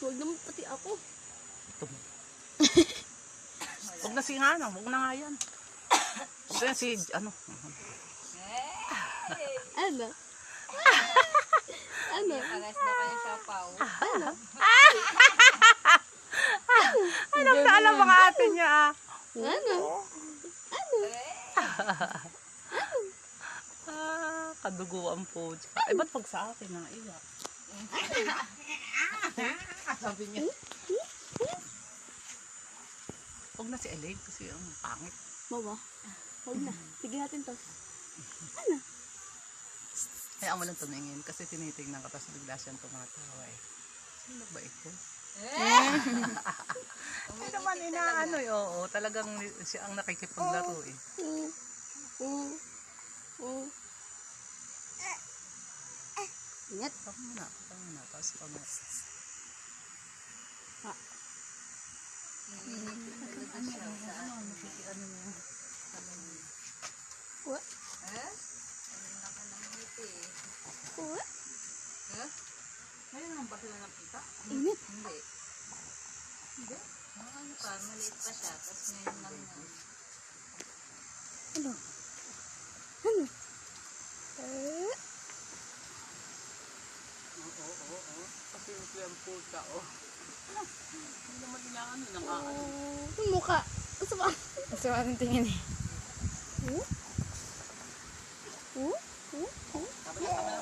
Huwag naman pati ako. Ito mo. Huwag na si Hana, huwag na nga yan. Huwag na si, ano. Ano? Ano? Pares na kayo siya, Pao. Ano? Anong alam mga ate niya ah. Ano? Kaduguan po. Eh, ba't pag sa akin na iya? Sabi niya. Huwag na si Elaine kasi ang pangit. Mama, huwag na. Sige natin to. Kaya mo lang tumingin kasi tinitingnan ka tapos bigla siyang tumatawa eh. Sino ba ito? Ay naman inaano eh. Oo, talagang siya ang nakikipaglaro eh. Ingat. Tama na. Tapos ano. What? What? Ngayon lang ba sila nakita? Init. Hindi. Hindi? Ano pa, maliit pa siya. Tapos ngayon lang na. Ano? Ano? Oo. Kasi yung clear puta oh. Hindi naman nila ano, nakaano. Yung mukha. Gusto ba? Gusto mo anong tingin eh? Sabi na